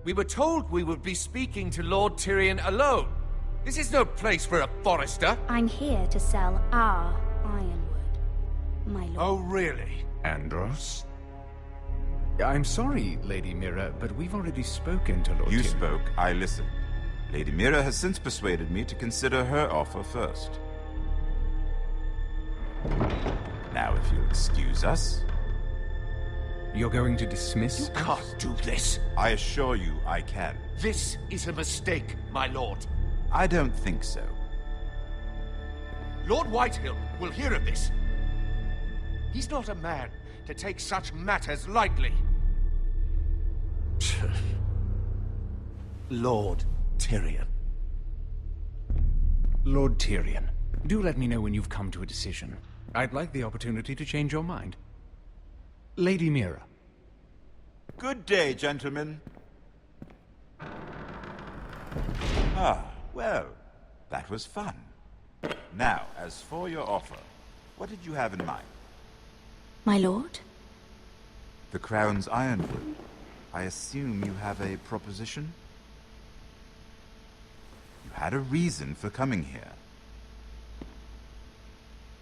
We were told we would be speaking to Lord Tyrion alone. This is no place for a forester. I'm here to sell our ironwood, my lord. Oh, really? Andros? I'm sorry, Lady Mira, but we've already spoken to Lord You Tyrion. spoke, I listened. Lady Mira has since persuaded me to consider her offer first. Now, if you'll excuse us... You're going to dismiss You us? can't do this. I assure you I can. This is a mistake, my lord. I don't think so. Lord Whitehill will hear of this. He's not a man to take such matters lightly. Lord Tyrion. Lord Tyrion, do let me know when you've come to a decision. I'd like the opportunity to change your mind. Lady Mira. Good day, gentlemen. Ah, well, that was fun. Now, as for your offer, what did you have in mind? My lord? The Crown's ironwood. I assume you have a proposition? You had a reason for coming here.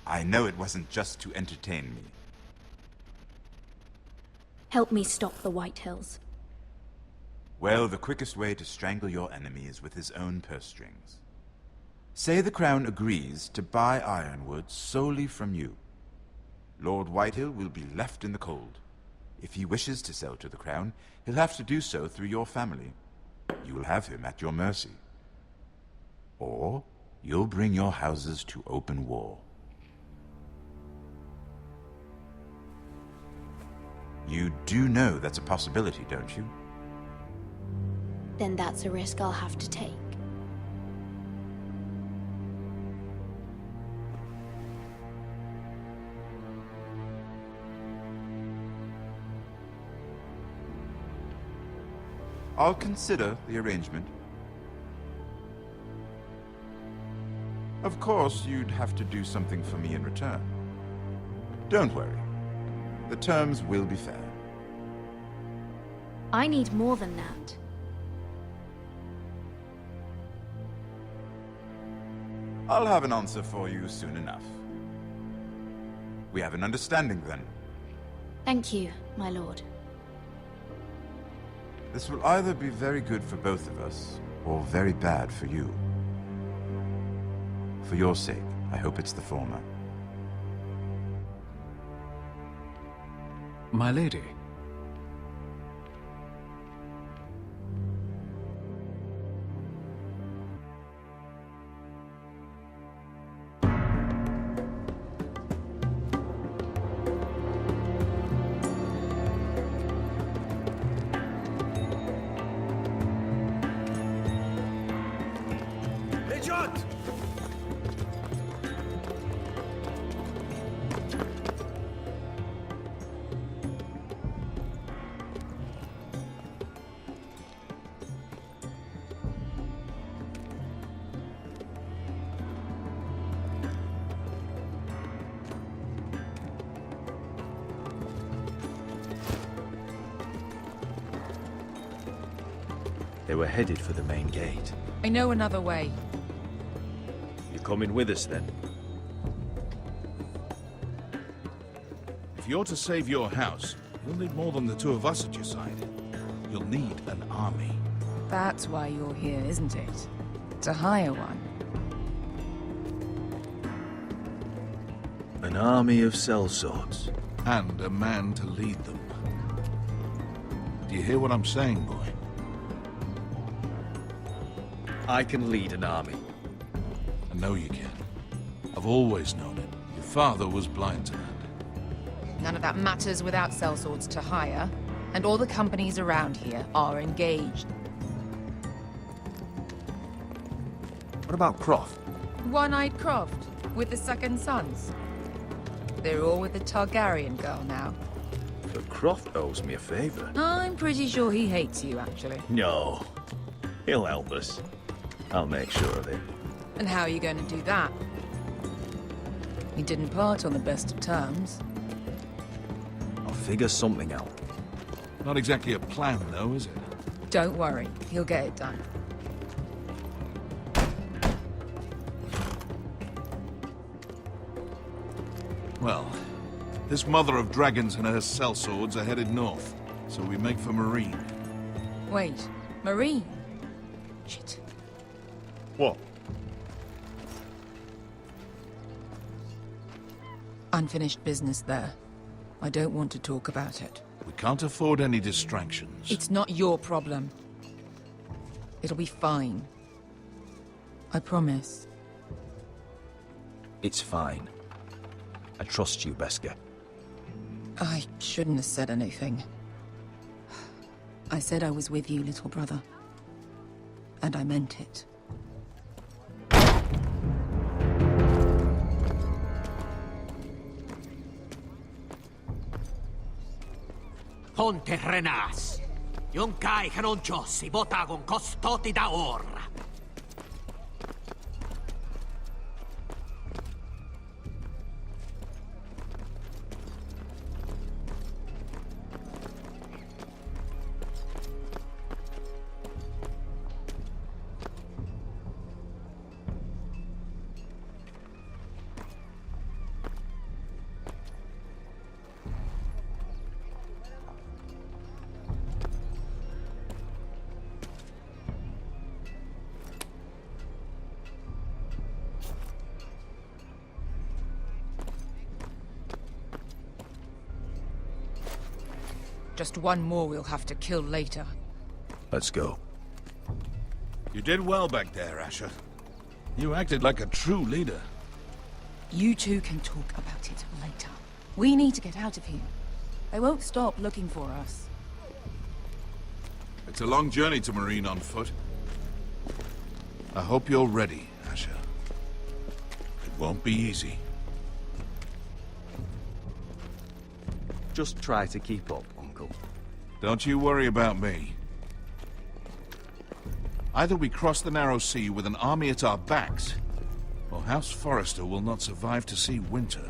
I know it wasn't just to entertain me. Help me stop the Whitehills. Well, the quickest way to strangle your enemy is with his own purse strings. Say the Crown agrees to buy ironwood solely from you. Lord Whitehill will be left in the cold. If he wishes to sell to the Crown, he'll have to do so through your family. You will have him at your mercy. Or you'll bring your houses to open war. You do know that's a possibility, don't you? Then that's a risk I'll have to take. I'll consider the arrangement. Of course, you'd have to do something for me in return. Don't worry. The terms will be fair. I need more than that. I'll have an answer for you soon enough. We have an understanding then. Thank you, my lord. This will either be very good for both of us, or very bad for you. For your sake, I hope it's the former. My lady. They were headed for the main gate. I know another way. You're coming with us, then? If you're to save your house, you'll need more than the two of us at your side. You'll need an army. That's why you're here, isn't it? To hire one. An army of sellswords. And a man to lead them. Do you hear what I'm saying, boy? I can lead an army. I know you can. I've always known it. Your father was blind to that. None of that matters without sellswords to hire, and all the companies around here are engaged. What about Croft? One-Eyed Croft, with the Second Sons. They're all with the Targaryen girl now. But Croft owes me a favor. I'm pretty sure he hates you, actually. No. He'll help us. I'll make sure of it. And how are you going to do that? You didn't part on the best of terms. I'll figure something out. Not exactly a plan, though, is it? Don't worry, he'll get it done. Well, this mother of dragons and her sellswords are headed north, so we make for Marine. Wait, Marine? Shit. What? Unfinished business there. I don't want to talk about it. We can't afford any distractions. It's not your problem. It'll be fine. I promise. It's fine. I trust you, Beskha. I shouldn't have said anything. I said I was with you, little brother. And I meant it. Ponte Renas. Yung kai kanoncho si botagon kostoti da orra. Just one more we'll have to kill later. Let's go. You did well back there, Asher. You acted like a true leader. You two can talk about it later. We need to get out of here. They won't stop looking for us. It's a long journey to Marine on foot. I hope you're ready, Asher. It won't be easy. Just try to keep up, Uncle. Don't you worry about me. Either we cross the narrow sea with an army at our backs, or House Forrester will not survive to see winter.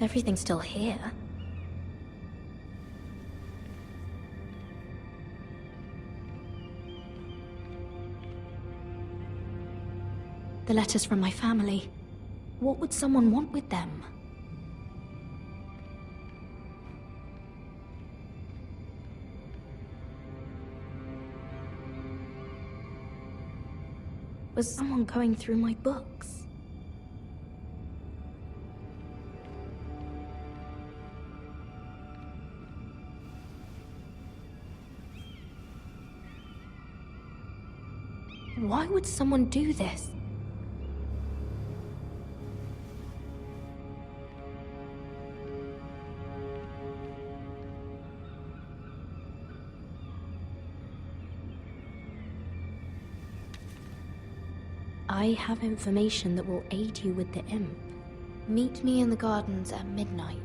Everything's still here. The letters from my family. What would someone want with them? Was someone going through my books? Why would someone do this? I have information that will aid you with the imp. Meet me in the gardens at midnight.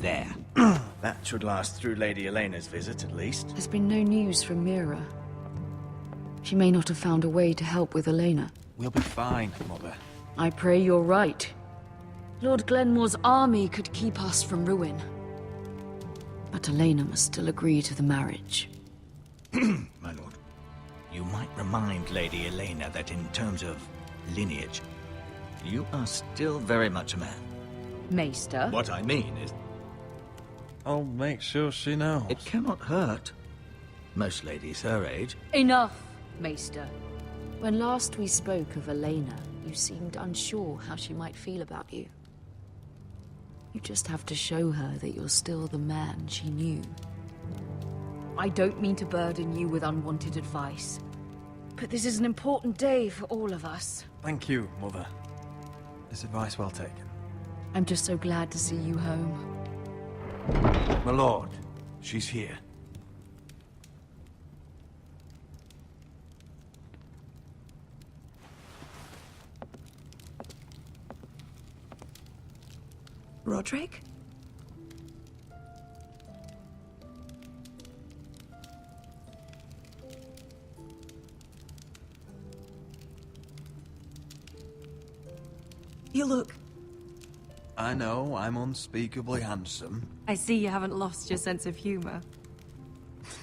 there? That should last through Lady Elena's visit, at least. There's been no news from Mira. She may not have found a way to help with Elena. We'll be fine, Mother. I pray you're right. Lord Glenmore's army could keep us from ruin. But Elena must still agree to the marriage. My lord, you might remind Lady Elena that in terms of lineage, you are still very much a man. Maester? What I mean is, I'll make sure she knows. it cannot hurt. Most ladies her age. Enough, Maester. When last we spoke of Elena, you seemed unsure how she might feel about you. You just have to show her that you're still the man she knew. I don't mean to burden you with unwanted advice, but this is an important day for all of us. Thank you, Mother. This advice well taken. I'm just so glad to see you home. My lord, she's here. Roderick? You look... I know, I'm unspeakably handsome. I see you haven't lost your sense of humor.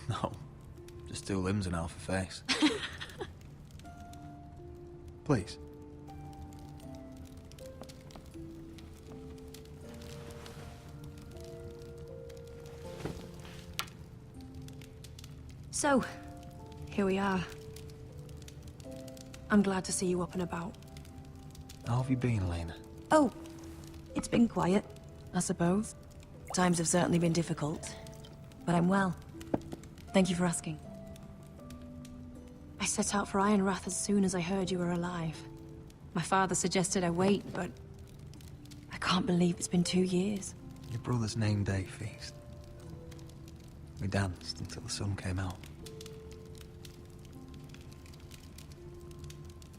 No, just two limbs and half a face. Please. So, here we are. I'm glad to see you up and about. How have you been, Elena? Oh, it's been quiet, I suppose. Times have certainly been difficult, but I'm well. Thank you for asking. I set out for Ironrath as soon as I heard you were alive. My father suggested I wait, but I can't believe it's been 2 years. Your brother's name day feast. We danced until the sun came out.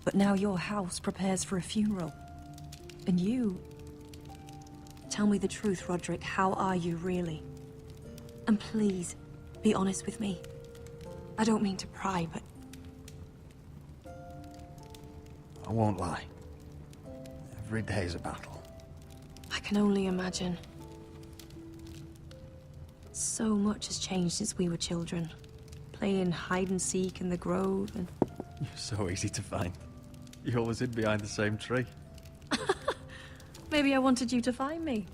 But now your house prepares for a funeral. And you... Tell me the truth, Roderick. How are you, really? And please, be honest with me. I don't mean to pry, but... I won't lie. Every day's a battle. I can only imagine. So much has changed since we were children. Playing hide and seek in the grove and... You're so easy to find. You always hid behind the same tree. Maybe I wanted you to find me.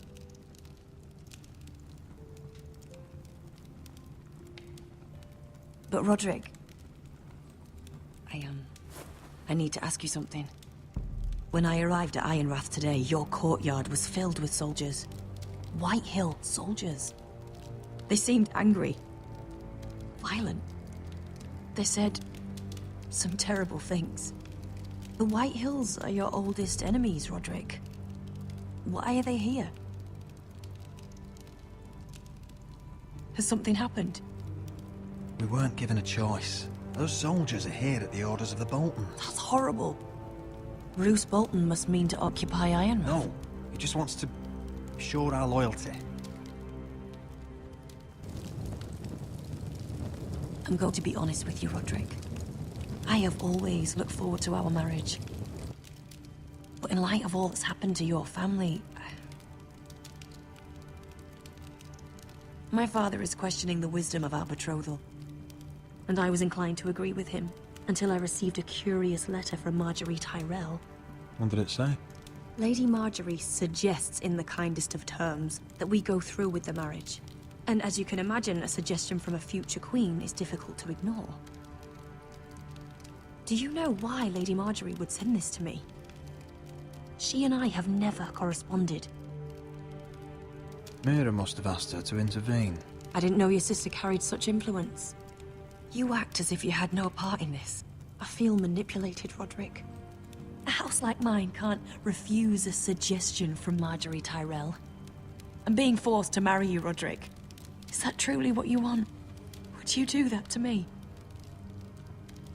But Roderick... I need to ask you something. When I arrived at Ironrath today, your courtyard was filled with soldiers. Whitehill soldiers. They seemed angry. Violent. They said some terrible things. The Whitehills are your oldest enemies, Roderick. Why are they here? Has something happened? We weren't given a choice. Those soldiers are here at the orders of the Boltons. That's horrible. Roose Bolton must mean to occupy Ironrath. No, he just wants to show our loyalty. I'm going to be honest with you, Roderick. I have always looked forward to our marriage. But in light of all that's happened to your family... My father is questioning the wisdom of our betrothal. And I was inclined to agree with him, until I received a curious letter from Marjorie Tyrell. What did it say? Lady Marjorie suggests in the kindest of terms that we go through with the marriage. And as you can imagine, a suggestion from a future queen is difficult to ignore. Do you know why Lady Marjorie would send this to me? She and I have never corresponded. Mira must have asked her to intervene. I didn't know your sister carried such influence. You act as if you had no part in this. I feel manipulated, Roderick. A house like mine can't refuse a suggestion from Marjorie Tyrell. I'm being forced to marry you, Roderick. Is that truly what you want? Would you do that to me?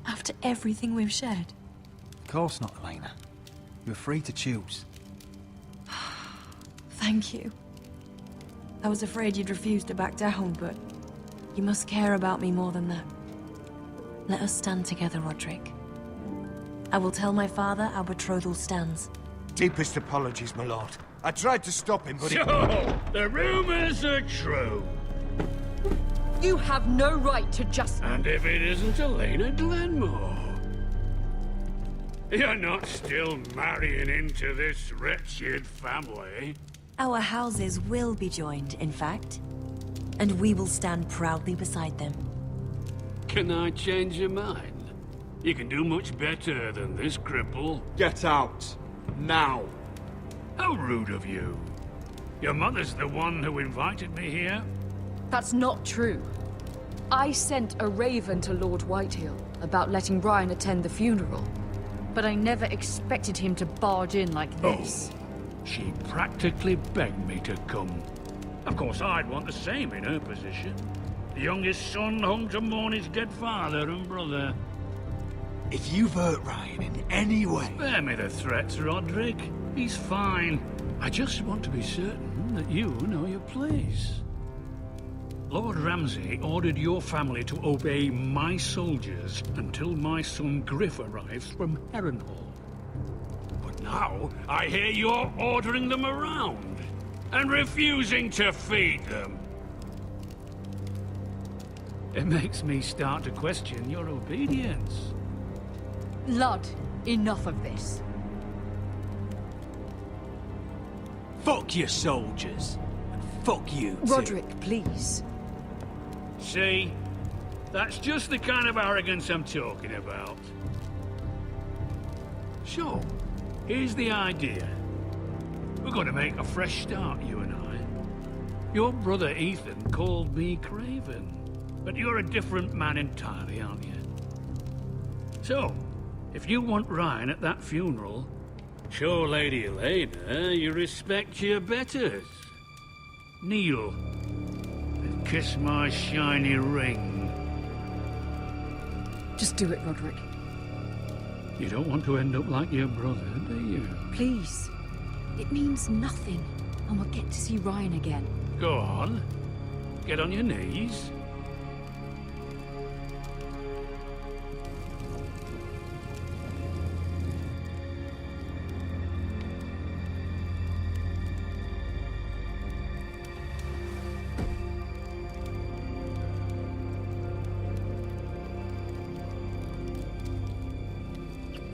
After everything we've shared? Of course not, Elena. You're free to choose. Thank you. I was afraid you'd refuse to back down, but you must care about me more than that. Let us stand together, Roderick. I will tell my father our betrothal stands. Deepest apologies, my lord. I tried to stop him, but So, the rumors are true. You have no right to just... And if it isn't Elena Glenmore? You're not still marrying into this wretched family? Our houses will be joined, in fact. And we will stand proudly beside them. Can I change your mind? You can do much better than this cripple. Get out. Now. How rude of you. Your mother's the one who invited me here? That's not true. I sent a raven to Lord Whitehill about letting Brian attend the funeral. But I never expected him to barge in like this. Oh, she practically begged me to come. Of course, I'd want the same in her position. The youngest son home to mourn his dead father and brother. If you've hurt Ryan in any way... Spare me the threats, Roderick. He's fine. I just want to be certain that you know your place. Lord Ramsay ordered your family to obey my soldiers until my son Griff arrives from Harrenhal. But now, I hear you're ordering them around and refusing to feed them. It makes me start to question your obedience. Lud, enough of this. Fuck your soldiers. And fuck you, too. Roderick, please. See? That's just the kind of arrogance I'm talking about. So, here's the idea. We're going to make a fresh start, you and I. Your brother Ethan called me Craven, but you're a different man entirely, aren't you? So, if you want Ryan at that funeral, show Lady Elena you respect your betters. Kneel and kiss my shiny ring. Just do it, Roderick. You don't want to end up like your brother, do you? Please. It means nothing, and we'll get to see Ryan again. Go on. Get on your knees.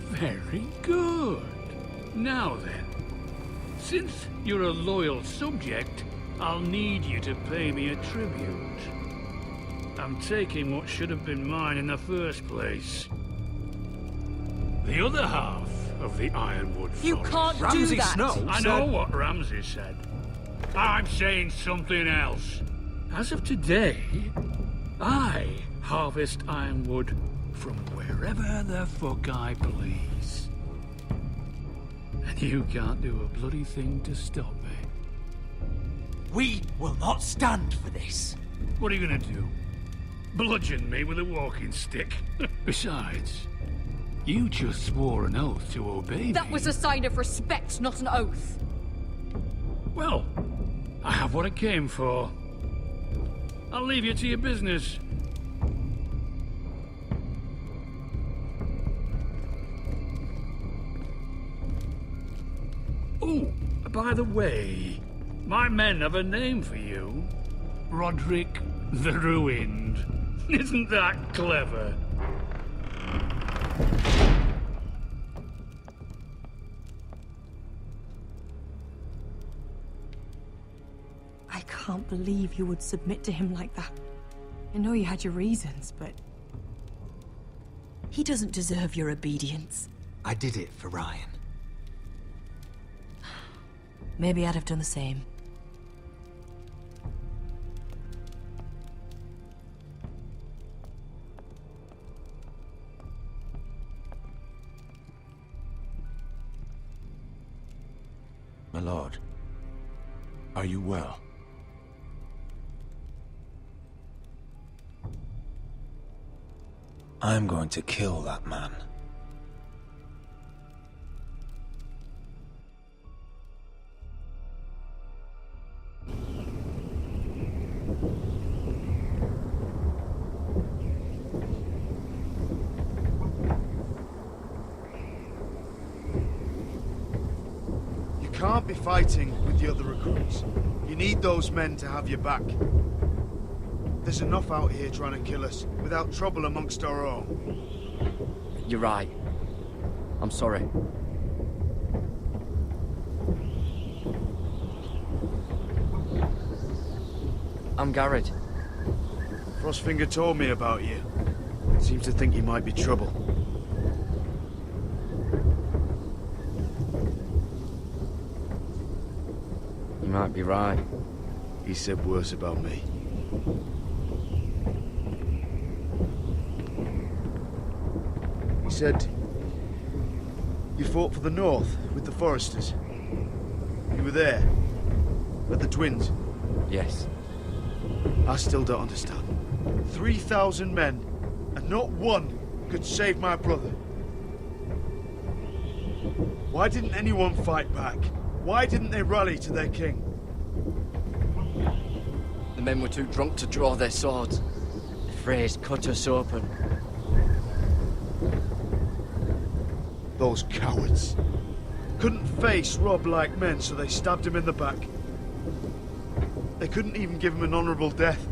Very good. Now then, since you're a loyal subject, I'll need you to pay me a tribute. I'm taking what should have been mine in the first place. The other half of the Ironwood Forest. You can't do that! Snow I know what Ramsay said. I'm saying something else. As of today, I harvest Ironwood from wherever the fuck I please. And you can't do a bloody thing to stop me. We will not stand for this. What are you gonna do? Bludgeon me with a walking stick? Besides, you just swore an oath to obey me. That was a sign of respect, not an oath. Well, I have what I came for. I'll leave you to your business. Oh, by the way, my men have a name for you. Roderick the Ruined. Isn't that clever? I can't believe you would submit to him like that. I know you had your reasons, but... he doesn't deserve your obedience. I did it for Ryan. Maybe I'd have done the same. My lord, are you well? I'm going to kill that man. can't be fighting with the other recruits. You need those men to have your back. There's enough out here trying to kill us, without trouble amongst our own. You're right. I'm sorry. I'm Garrett. Frostfinger told me about you. Seems to think you might be trouble. You might be right. He said worse about me. He said you fought for the North with the Foresters. You were there, at the Twins. Yes. I still don't understand. 3,000 men, and not one could save my brother. Why didn't anyone fight back? Why didn't they rally to their king? The men were too drunk to draw their swords. The Freys cut us open. Those cowards. Couldn't face Robb like men, so they stabbed him in the back. They couldn't even give him an honorable death.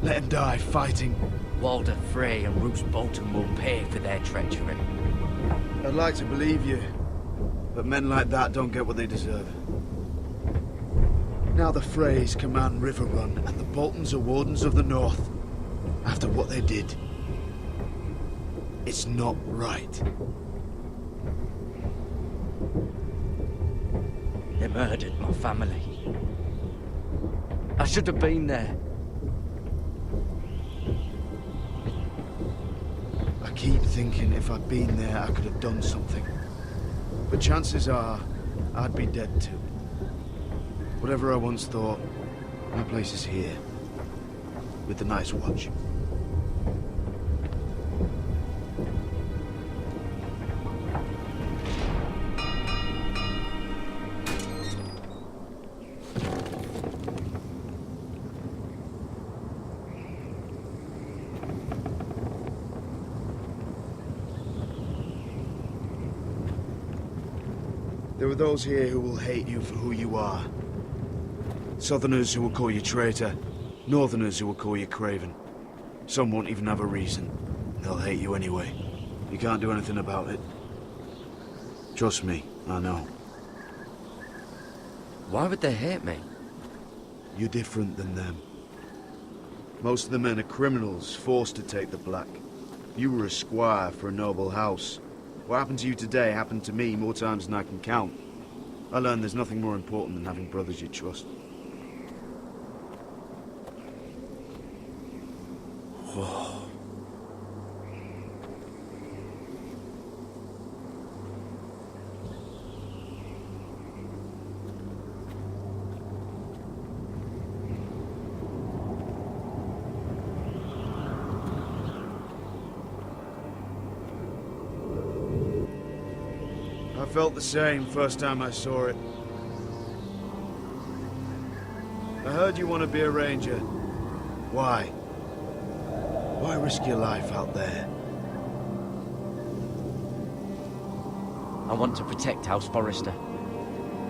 Let him die fighting. Walder Frey and Roose Bolton will pay for their treachery. I'd like to believe you, but men like that don't get what they deserve. Now the Freys command Riverrun, and the Boltons are Wardens of the North. After what they did. It's not right. They murdered my family. I should have been there. I keep thinking if I'd been there, I could have done something. But chances are, I'd be dead too. Whatever I once thought, my place is here. With the Night's Watch. There are those here who will hate you for who you are. Southerners who will call you traitor. Northerners who will call you craven. Some won't even have a reason. They'll hate you anyway. You can't do anything about it. Trust me, I know. Why would they hate me? You're different than them. Most of the men are criminals, forced to take the black. You were a squire for a noble house. What happened to you today happened to me more times than I can count. I learned there's nothing more important than having brothers you trust. Whoa. I felt the same first time I saw it. I heard you want to be a ranger. Why? Why risk your life out there? I want to protect House Forrester.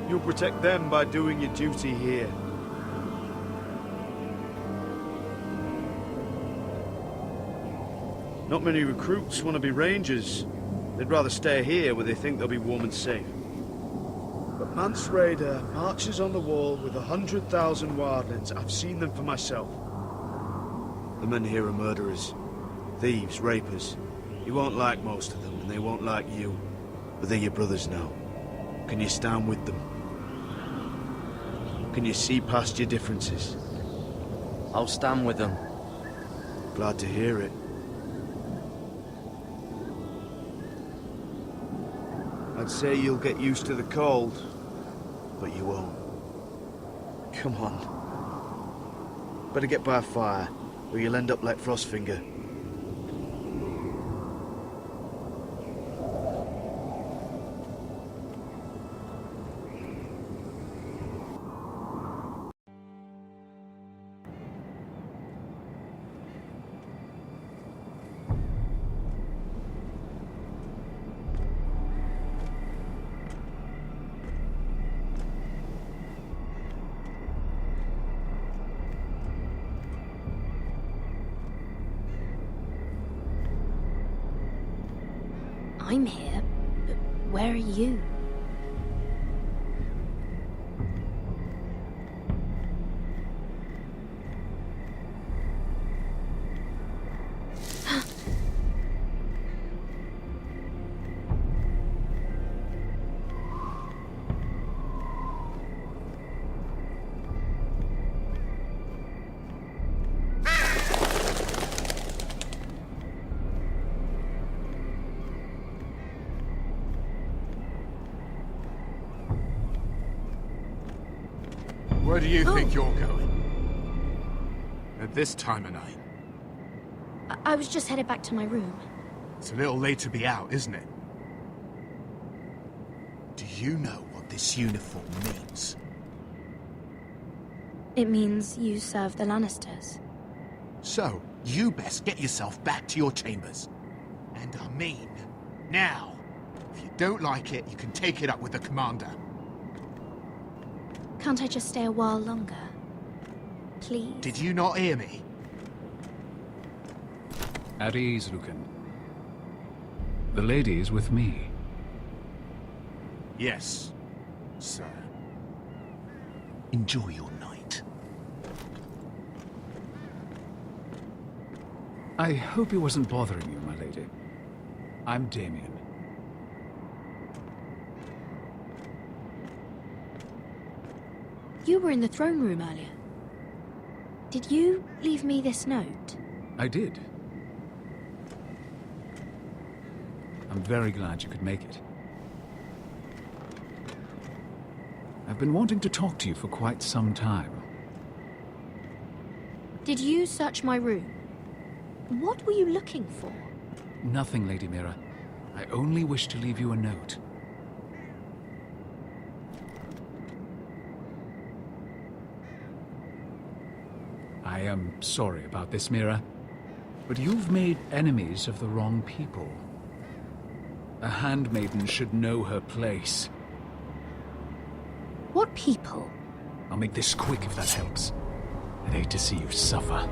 You'll protect them by doing your duty here. Not many recruits want to be rangers. They'd rather stay here where they think they'll be warm and safe. But Mance Rayder marches on the wall with 100,000 wildlings. I've seen them for myself. The men here are murderers. Thieves, rapers. You won't like most of them, and they won't like you. But they're your brothers now. Can you stand with them? Can you see past your differences? I'll stand with them. Glad to hear it. I'd say you'll get used to the cold, but you won't. Come on. Better get by a fire, or you'll end up like Frostfinger. I'm here, but where are you? Where do you think you're going? At this time of night? I was just headed back to my room. It's a little late to be out, isn't it? Do you know what this uniform means? It means you serve the Lannisters. So, you best get yourself back to your chambers. And I mean, now. If you don't like it, you can take it up with the commander. Can't I just stay a while longer? Please? Did you not hear me? At ease, Lucan. The lady is with me. Yes, sir. Enjoy your night. I hope he wasn't bothering you, my lady. I'm Damien. You were in the throne room earlier. Did you leave me this note? I did. I'm very glad you could make it. I've been wanting to talk to you for quite some time. Did you search my room? What were you looking for? Nothing, Lady Mira. I only wish to leave you a note. I am sorry about this, Mira, but you've made enemies of the wrong people. A handmaiden should know her place. What people? I'll make this quick if that helps. I'd hate to see you suffer.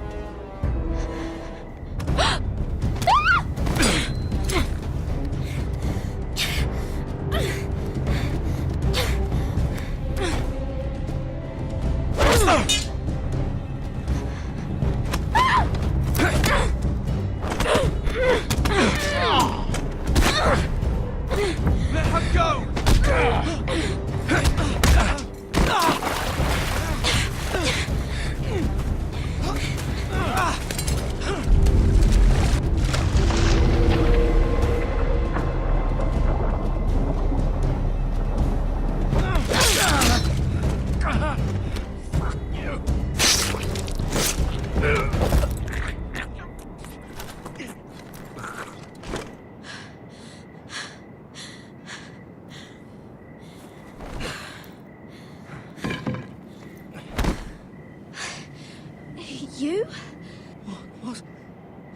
You?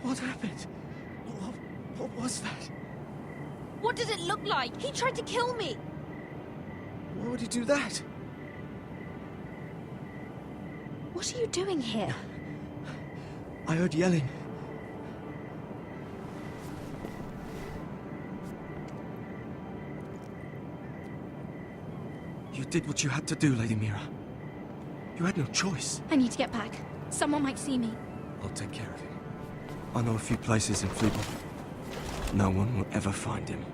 What happened? What was that? What did it look like? He tried to kill me! Why would he do that? What are you doing here? I heard yelling. You did what you had to do, Lady Mira. You had no choice. I need to get back. Someone might see me. I'll take care of him. I know a few places in Fleetwood. No one will ever find him.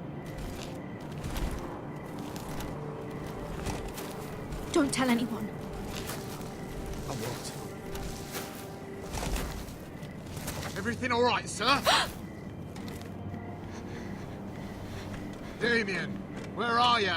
Don't tell anyone. I won't. Everything all right, sir? Damien, where are you?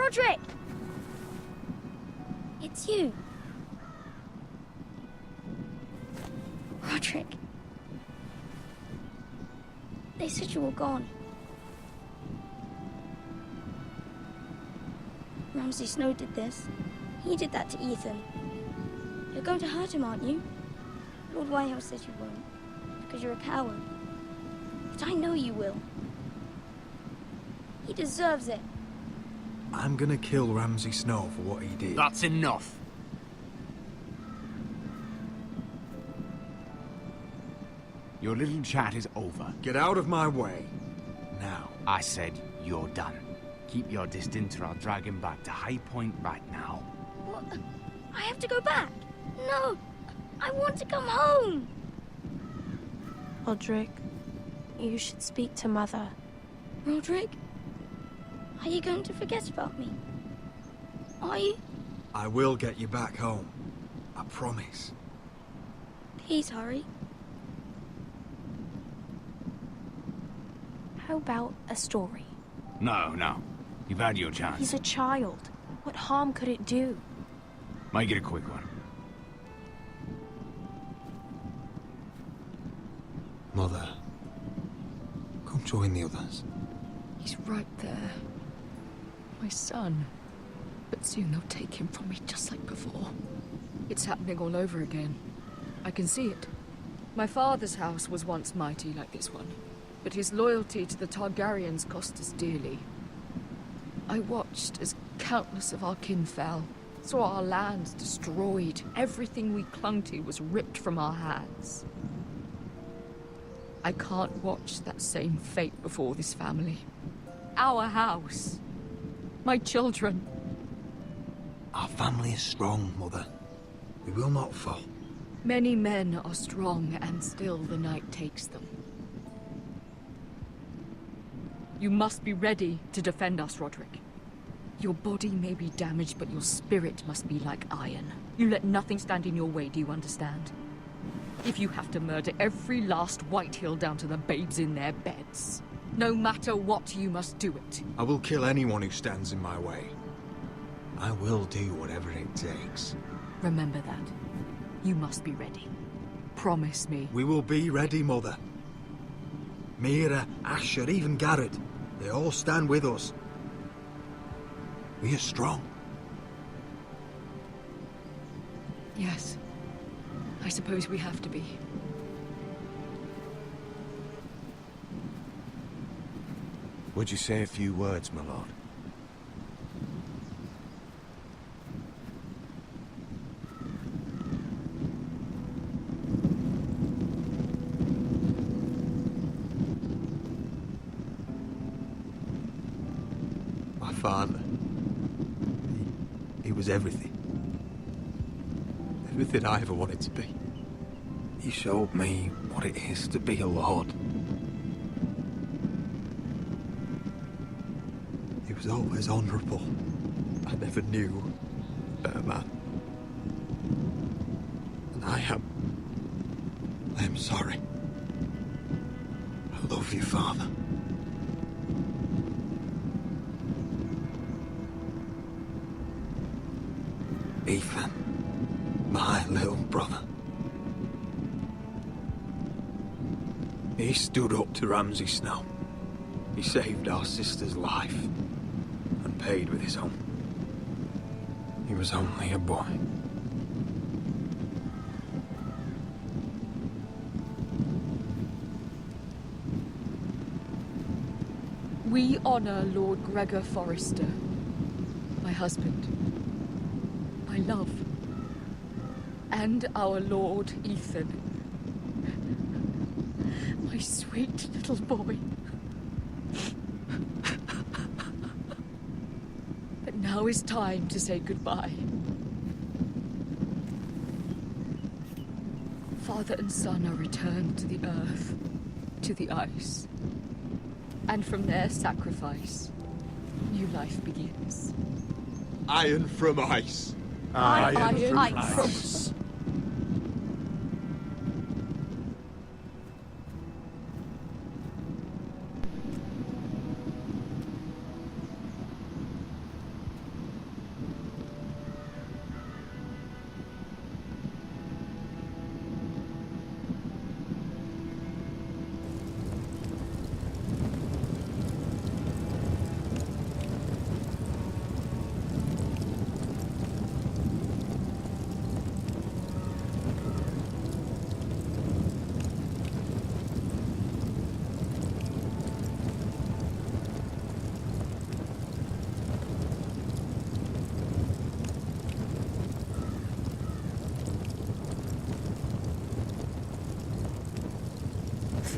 Roderick! It's you. Roderick. They said you were gone. Ramsay Snow did this. He did that to Ethan. You're going to hurt him, aren't you? Lord Whitehouse says you won't, because you're a coward. But I know you will. He deserves it. I'm gonna kill Ramsay Snow for what he did. That's enough. Your little chat is over. Get out of my way. Now. I said you're done. Keep your distance or I'll drag him back to High Point right now. What? I have to go back. No, I want to come home. Roderick, you should speak to Mother. Roderick, are you going to forget about me? Are you? I will get you back home. I promise. Please hurry. How about a story? No. You've had your chance. He's a child. What harm could it do? Make it a quick one. Mother, come join the others. He's right there. My son. But soon they'll take him from me just like before. It's happening all over again. I can see it. My father's house was once mighty like this one, but his loyalty to the Targaryens cost us dearly. I watched as countless of our kin fell, saw our lands destroyed, everything we clung to was ripped from our hands. I can't watch that same fate before this family. Our house. My children. Our family is strong, Mother. We will not fall. Many men are strong, and still the night takes them. You must be ready to defend us, Roderick. Your body may be damaged, but your spirit must be like iron. You let nothing stand in your way, do you understand? If you have to murder every last Whitehill down to the babes in their beds, no matter what, you must do it. I will kill anyone who stands in my way. I will do whatever it takes. Remember that. You must be ready. Promise me. We will be ready, Mother. Mira, Asher, even Garrett. They all stand with us. We are strong. Yes. I suppose we have to be. Would you say a few words, my lord? My father. He was everything. Everything I ever wanted to be. He showed me what it is to be a lord. He was always honourable. I never knew a better man. And I am sorry. I love you, Father. Ethan, my little brother. He stood up to Ramsay Snow. He saved our sister's life and paid with his own. He was only a boy. We honor Lord Gregor Forrester, my husband, my love, and our Lord Ethan, my sweet little boy. But now is time to say goodbye. Father and son are returned to the earth, to the ice. And from their sacrifice, new life begins. Iron from ice. Iron from ice.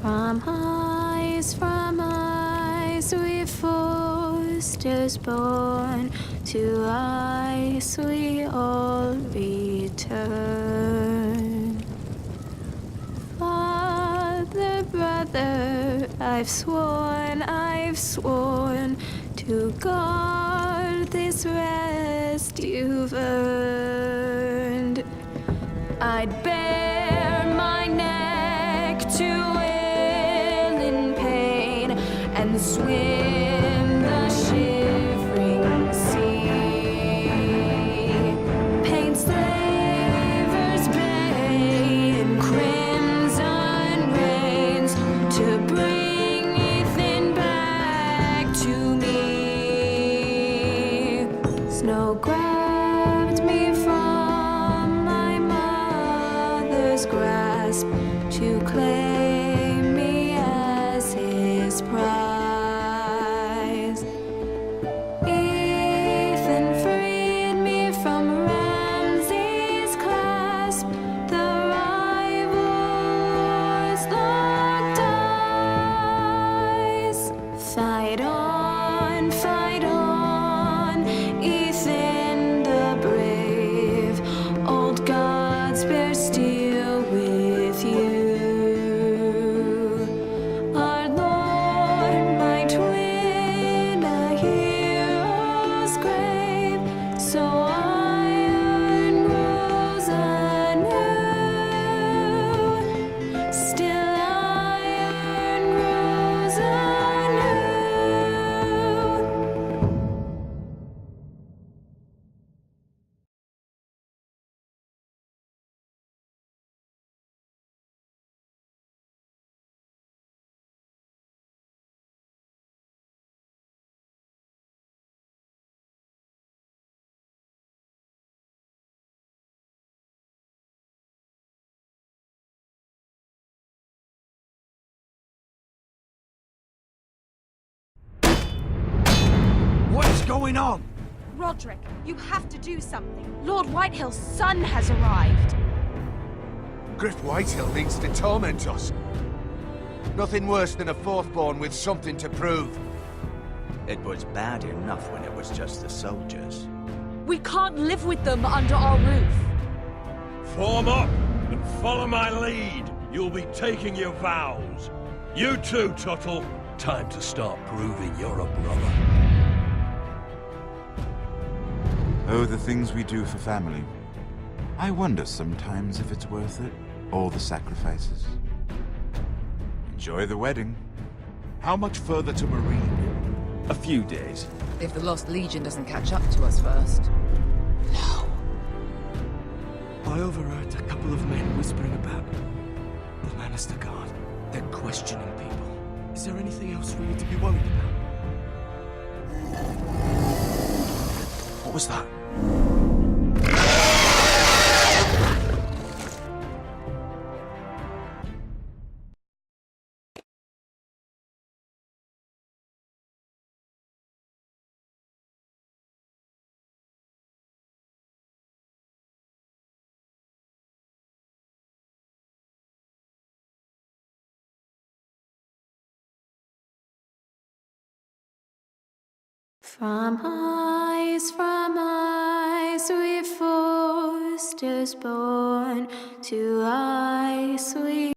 From ice we foresters born, to ice we all return. Father, brother, I've sworn to guard this rest you've earned. I'd bare my neck to wail in pain and swim the shivering sea. Paint slavers' bay in crimson rains to bring Ethan back to me. Snow grabbed me from my mother's grasp to claim me as his prize. Ethan freed me from Ramsay's clasp. The rivals locked eyes. Fight on, Ethan the brave. Old gods bear steel with you. Our Lord might win a hero's grave, so iron grows anew. Still iron grows anew. What's going on? Roderick, you have to do something. Lord Whitehill's son has arrived. Griff Whitehill needs to torment us. Nothing worse than a fourthborn with something to prove. It was bad enough when it was just the soldiers. We can't live with them under our roof. Form up and follow my lead. You'll be taking your vows. You too, Tuttle. Time to start proving you're a brother. Oh, the things we do for family. I wonder sometimes if it's worth it, all the sacrifices. Enjoy the wedding. How much further to Marine? A few days. If the Lost Legion doesn't catch up to us first. I overheard a couple of men whispering about the Lannister Guard. They're questioning people. Is there anything else we need to be worried about? What was that? From ice we foresters born, to ice we